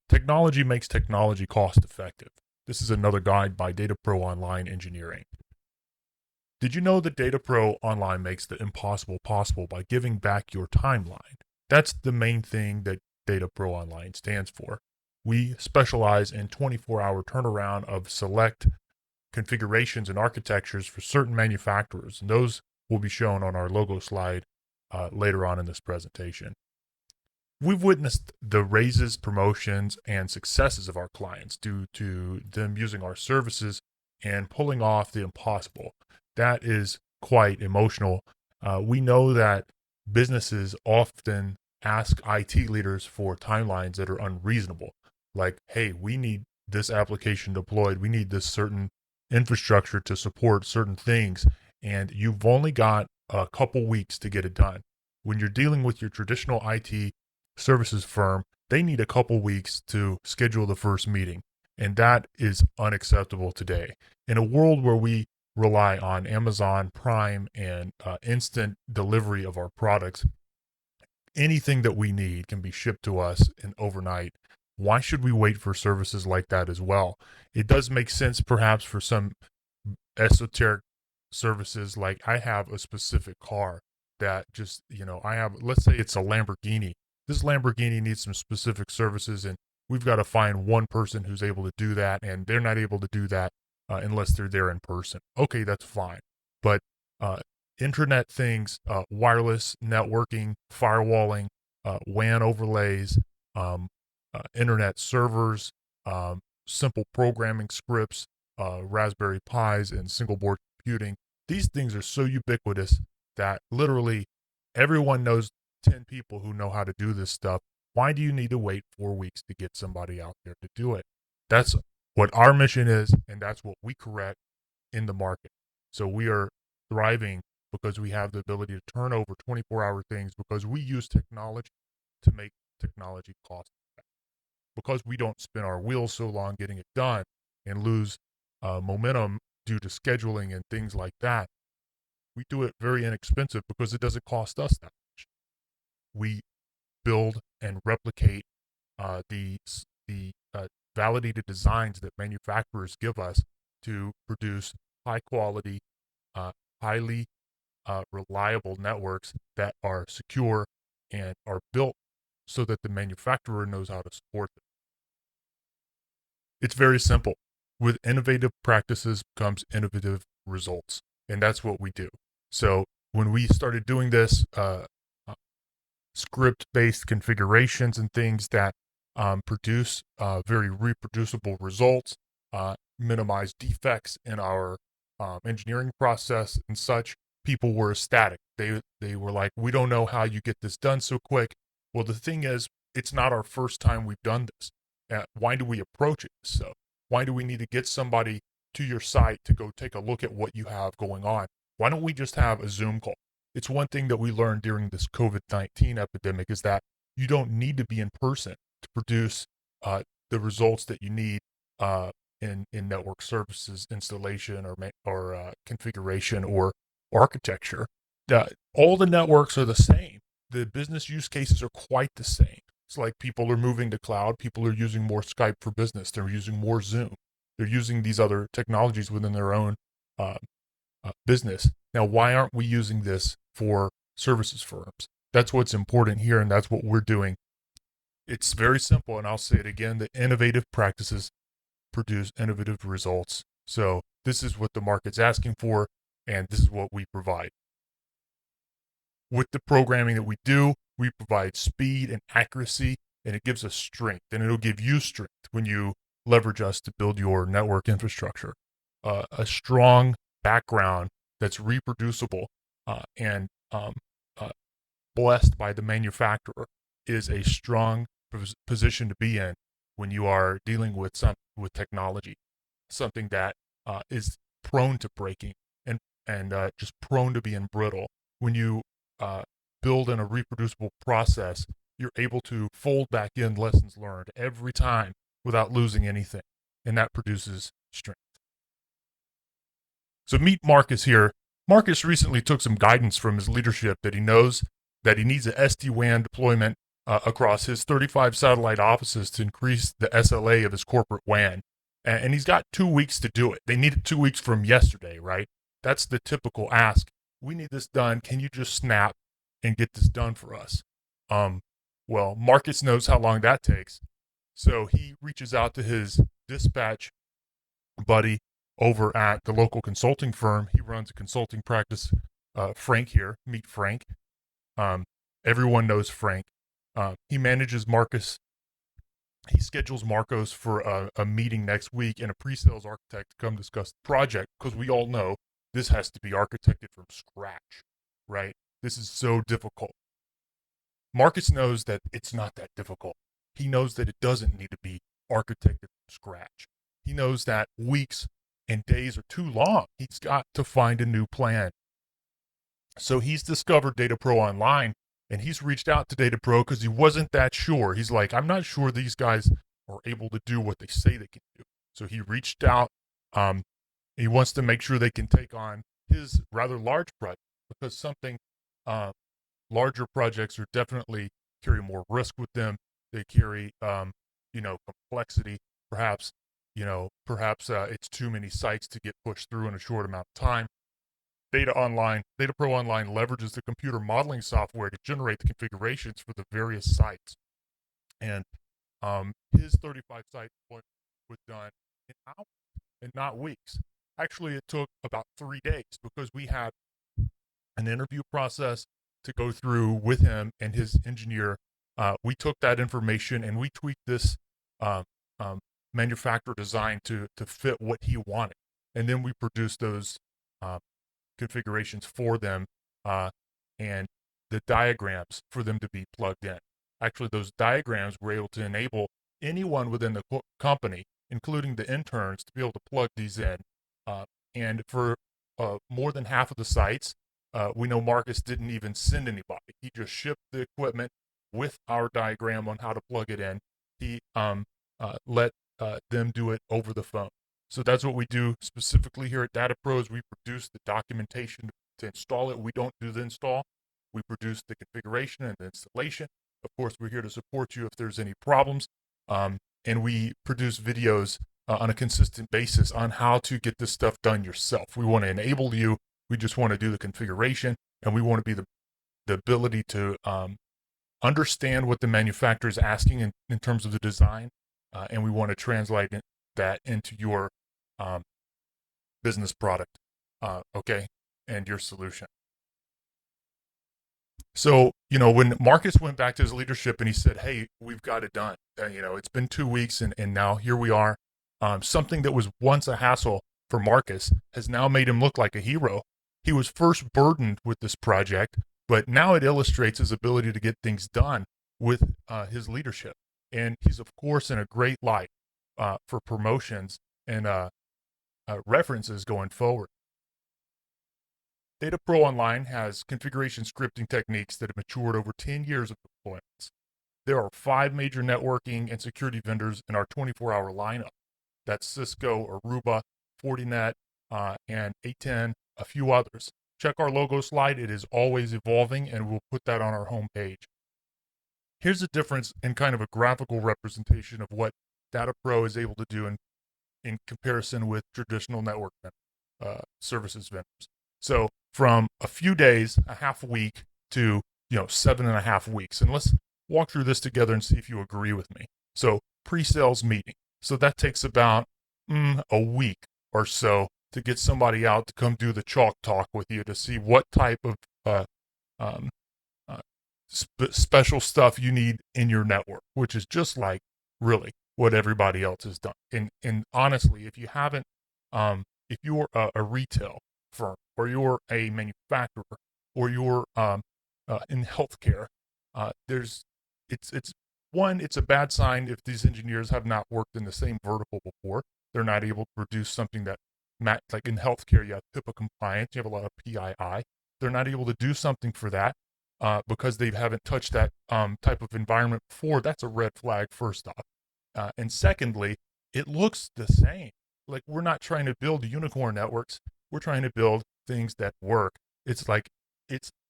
Technology makes technology cost effective. This is another guide by DataPro Online Engineering. Did you know that DataPro Online makes the impossible possible by giving back your timeline? That's the main thing that DataPro Online stands for. We specialize in 24-hour turnaround of select configurations and architectures for certain manufacturers, and those will be shown on our logo slide later on in this presentation. We've witnessed the raises, promotions, and successes of our clients due to them using our services and pulling off the impossible. That is quite emotional. We know that businesses often ask IT leaders for timelines that are unreasonable. Like, hey, we need this application deployed. We need this certain infrastructure to support certain things. And you've only got a couple weeks to get it done. When you're dealing with your traditional IT services firm, they need a couple weeks to schedule the first meeting. And that is unacceptable today. In a world where we rely on Amazon Prime and instant delivery of our products, anything that we need can be shipped to us in overnight. Why should we wait for services like that as well? It does make sense perhaps for some esoteric services, like I have a specific car that just, I have, let's say it's a Lamborghini. This Lamborghini needs some specific services, and we've got to find one person who's able to do that, and they're not able to do that unless they're there in person. Okay, that's fine. But internet things, wireless networking, firewalling, WAN overlays, internet servers, simple programming scripts, Raspberry Pis, and single board computing. These things are so ubiquitous that literally everyone knows 10 people who know how to do this stuff. Why do you need to wait 4 weeks to get somebody out there to do it? That's what our mission is, and that's what we correct in the market. So we are thriving because we have the ability to turn over 24-hour things, because we use technology to make technology cost effective. Because we don't spin our wheels so long getting it done and lose momentum due to scheduling and things like that, we do it very inexpensive because it doesn't cost us that much. We build and replicate the validated designs that manufacturers give us to produce high quality, highly reliable networks that are secure and are built so that the manufacturer knows how to support them. It's very simple. With innovative practices comes innovative results, and that's what we do. So when we started doing this, script-based configurations and things that produce very reproducible results, minimize defects in our engineering process and such, people were ecstatic. They were like, we don't know how you get this done so quick. Well, the thing is, it's not our first time we've done this. Why do we approach it so? Why do we need to get somebody to your site to go take a look at what you have going on? Why don't we just have a Zoom call? It's one thing that we learned during this COVID-19 epidemic is that you don't need to be in person to produce the results that you need in network services installation or configuration or architecture. All the networks are the same. The business use cases are quite the same. It's like people are moving to cloud. People are using more Skype for business. They're using more Zoom. They're using these other technologies within their own business. Now, why aren't we using this for services firms? That's what's important here, and that's what we're doing. It's very simple, and I'll say it again, the innovative practices produce innovative results. So this is what the market's asking for, and this is what we provide. With the programming that we do, we provide speed and accuracy, and it gives us strength, and it'll give you strength when you leverage us to build your network infrastructure. A strong background that's reproducible and blessed by the manufacturer is a strong position to be in when you are dealing with technology, something that is prone to breaking and just prone to being brittle. When you build in a reproducible process, you're able to fold back in lessons learned every time without losing anything, and that produces strength. So meet Marcus here. Marcus recently took some guidance from his leadership that he knows that he needs an SD-WAN deployment across his 35 satellite offices to increase the SLA of his corporate WAN. And he's got 2 weeks to do it. They needed 2 weeks from yesterday, right? That's the typical ask. We need this done. Can you just snap and get this done for us? Well, Marcus knows how long that takes. So he reaches out to his dispatch buddy over at the local consulting firm. He runs a consulting practice. Frank here. Meet Frank. Everyone knows Frank. He manages Marcus. He schedules Marcos for a meeting next week and a pre-sales architect to come discuss the project, because we all know this has to be architected from scratch, right? This is so difficult. Marcus knows that it's not that difficult. He knows that it doesn't need to be architected from scratch. He knows that weeks and days are too long. He's got to find a new plan. So he's discovered DataPro Online, and he's reached out to DataPro because he wasn't that sure. He's like, I'm not sure these guys are able to do what they say they can do. So he reached out. He wants to make sure they can take on his rather large project, because something larger projects are definitely carry more risk with them. They carry, complexity. Perhaps it's too many sites to get pushed through in a short amount of time. DataPro Online leverages the computer modeling software to generate the configurations for the various sites. And his 35 site deployment was done in hours and not weeks. Actually, it took about 3 days, because we had an interview process to go through with him and his engineer. We took that information and we tweaked this manufacturer design to fit what he wanted. And then we produced those configurations for them and the diagrams for them to be plugged in. Actually, those diagrams were able to enable anyone within the company, including the interns, to be able to plug these in. And for more than half of the sites, we know Marcus didn't even send anybody. He just shipped the equipment with our diagram on how to plug it in. He let them do it over the phone. So that's what we do specifically here at DataPro. Is we produce the documentation to install it. We don't do the install. We produce the configuration and the installation. Of course, we're here to support you if there's any problems. And we produce videos on a consistent basis on how to get this stuff done yourself. We want to enable you. We just want to do the configuration, and we want to be the ability to understand what the manufacturer is asking in terms of the design, and we want to translate that into your business product, okay, and your solution. So, when Marcus went back to his leadership and he said, hey, we've got it done. It's been 2 weeks and now here we are. Something that was once a hassle for Marcus has now made him look like a hero. He was first burdened with this project, but now it illustrates his ability to get things done with his leadership. And he's, of course, in a great light for promotions and references going forward. DataPro Online has configuration scripting techniques that have matured over 10 years of deployments. There are 5 major networking and security vendors in our 24-hour lineup. That's Cisco, Aruba, Fortinet, and A10, a few others. Check our logo slide. It is always evolving, and we'll put that on our homepage. Here's the difference in kind of a graphical representation of what DataPro is able to do in comparison with traditional network services vendors. So from a few days, a half a week, to 7.5 weeks. And let's walk through this together and see if you agree with me. So pre-sales meeting. So that takes about a week or so to get somebody out to come do the chalk talk with you to see what type of special stuff you need in your network, which is just like really what everybody else has done. And honestly, if you haven't, if you're a retail firm, or you're a manufacturer, or you're in healthcare, it's a bad sign if these engineers have not worked in the same vertical before. They're not able to produce something that, like in healthcare, you have HIPAA compliance, you have a lot of PII. They're not able to do something for that because they haven't touched that type of environment before. That's a red flag, first off. And secondly, it looks the same. Like, we're not trying to build unicorn networks. We're trying to build things that work.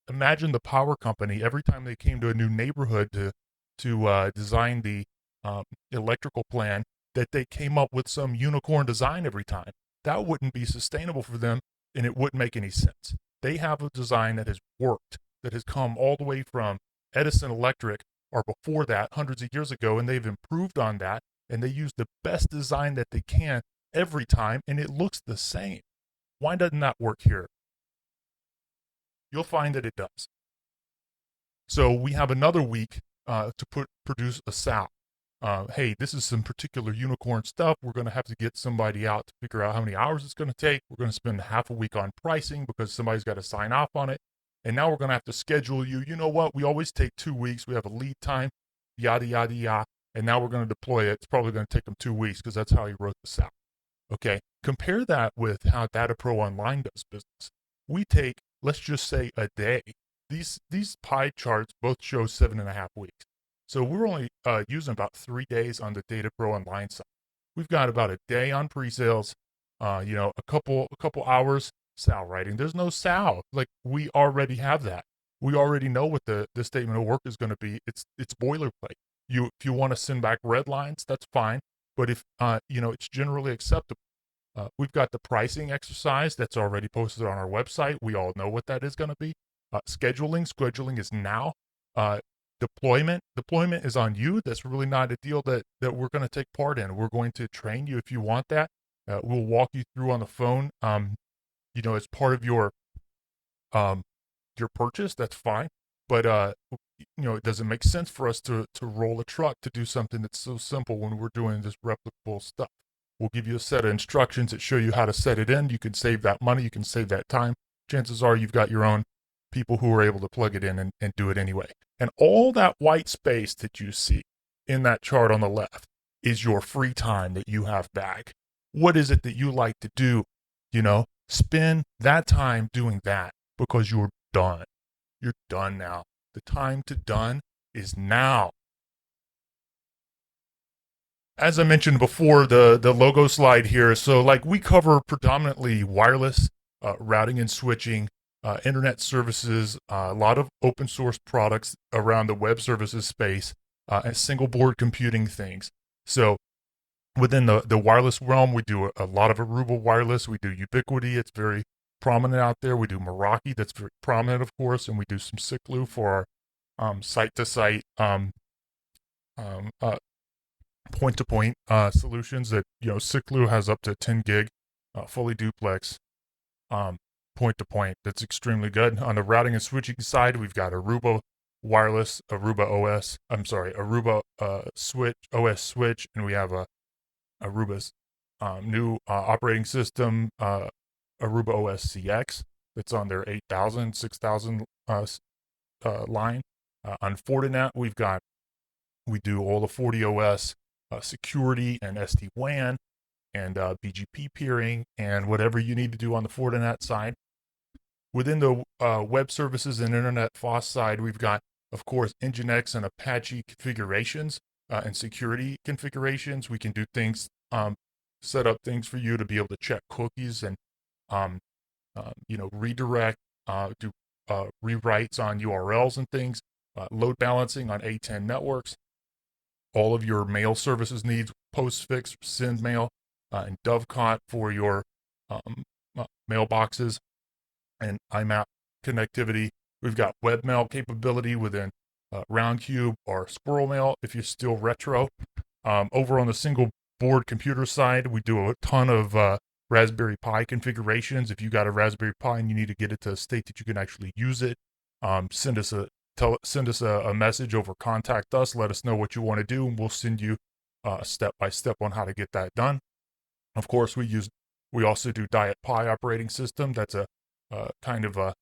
Imagine the power company, every time they came to a new neighborhood to to design the electrical plan that they came up with some unicorn design every time. That wouldn't be sustainable for them, and it wouldn't make any sense. They have a design that has worked, that has come all the way from Edison Electric or before that, hundreds of years ago, and they've improved on that, and they use the best design that they can every time, and it looks the same. Why doesn't that work here? You'll find that it does. So we have another week to produce a SAL. Hey, this is some particular unicorn stuff. We're going to have to get somebody out to figure out how many hours it's going to take. We're going to spend half a week on pricing because somebody's got to sign off on it. And now we're going to have to schedule you. You know what? We always take 2 weeks. We have a lead time, yada, yada, yada. And now we're going to deploy it. It's probably going to take them 2 weeks because that's how he wrote the SAL. Okay. Compare that with how DataPro Online does business. We take, let's just say, a day. These pie charts both show 7.5 weeks. So we're only using about 3 days on the DataPro Online side. We've got about a day on pre-sales, a couple hours SAL writing. There's no SAL. Like, we already have that. We already know what the statement of work is going to be. It's boilerplate. If you want to send back red lines, that's fine. But if it's generally acceptable. We've got the pricing exercise that's already posted on our website. We all know what that is going to be. Scheduling is now. Deployment is on you. That's really not a deal that we're going to take part in. We're going to train you if you want that. We'll walk you through on the phone. As part of your purchase, that's fine. But it doesn't make sense for us to roll a truck to do something that's so simple when we're doing this replicable stuff. We'll give you a set of instructions that show you how to set it in. You can save that money. You can save that time. Chances are you've got your own people who are able to plug it in and do it anyway. And all that white space that you see in that chart on the left is your free time that you have back. What is it that you like to do? Spend that time doing that because you're done. You're done now. The time to done is now. As I mentioned before, the logo slide here, so we cover predominantly wireless, routing and switching, internet services, a lot of open source products around the web services space, and single board computing things. So within the wireless realm, we do a lot of Aruba wireless. We do Ubiquiti. It's very prominent out there. We do Meraki. That's very prominent, of course. And we do some Ciclu for our site-to-site point-to-point solutions that, Ciclu has up to 10 gig, fully duplex, point-to-point. That's extremely good. On the routing and switching side, we've got Aruba wireless, Aruba OS switch, and we have Aruba's new operating system, Aruba OS CX, that's on their 8,000, 6,000 line. On Fortinet, we do all the FortiOS security and SD-WAN and BGP peering and whatever you need to do on the Fortinet side. Within the web services and internet FOSS side, we've got, of course, Nginx and Apache configurations and security configurations. We can do things, set up things for you to be able to check cookies and, redirect, do rewrites on URLs and things, load balancing on A10 networks. All of your mail services needs, postfix, send mail, and Dovecot for your mailboxes, and IMAP connectivity. We've got webmail capability within Roundcube or Squirrel Mail if you're still retro. Over on the single board computer side, we do a ton of Raspberry Pi configurations. If you got a Raspberry Pi and you need to get it to a state that you can actually use it, send us a message over Contact Us. Let us know what you want to do, and we'll send you step by step on how to get that done. Of course, we also do Diet Pi operating system. That's a kind of a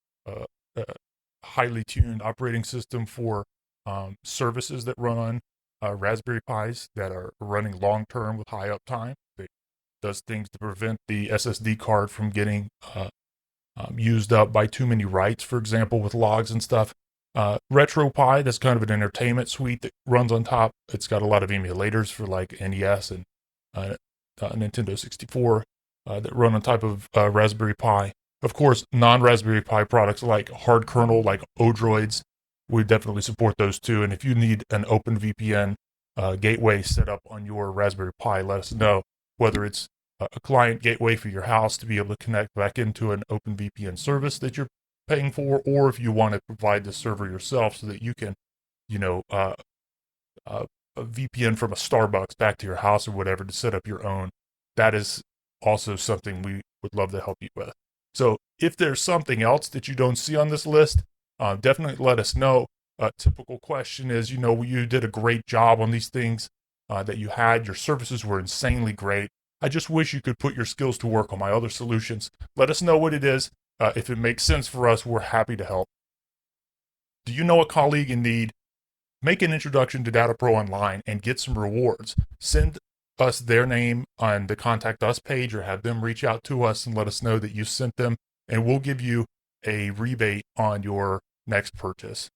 highly tuned operating system for services that run on Raspberry Pis that are running long term with high uptime. It does things to prevent the SSD card from getting used up by too many writes, for example, with logs and stuff. RetroPie, that's kind of an entertainment suite that runs on top. It's got a lot of emulators for like NES and Nintendo 64 that run on top of Raspberry Pi. Of course, non-Raspberry Pi products like hard kernel, like Odroids, we definitely support those too. And if you need an open VPN gateway set up on your Raspberry Pi, let us know, whether it's a client gateway for your house to be able to connect back into an open VPN service that you're paying for, or if you want to provide the server yourself so that you can, you know, a VPN from a Starbucks back to your house or whatever to set up your own. That is also something we would love to help you with. So if there's something else that you don't see on this list, definitely let us know. A typical question is, you did a great job on these things that you had. Your services were insanely great. I just wish you could put your skills to work on my other solutions. Let us know what it is. If it makes sense for us, we're happy to help. Do you know a colleague in need? Make an introduction to DataPro Online and get some rewards. Send us their name on the Contact Us page, or have them reach out to us and let us know that you sent them, and we'll give you a rebate on your next purchase.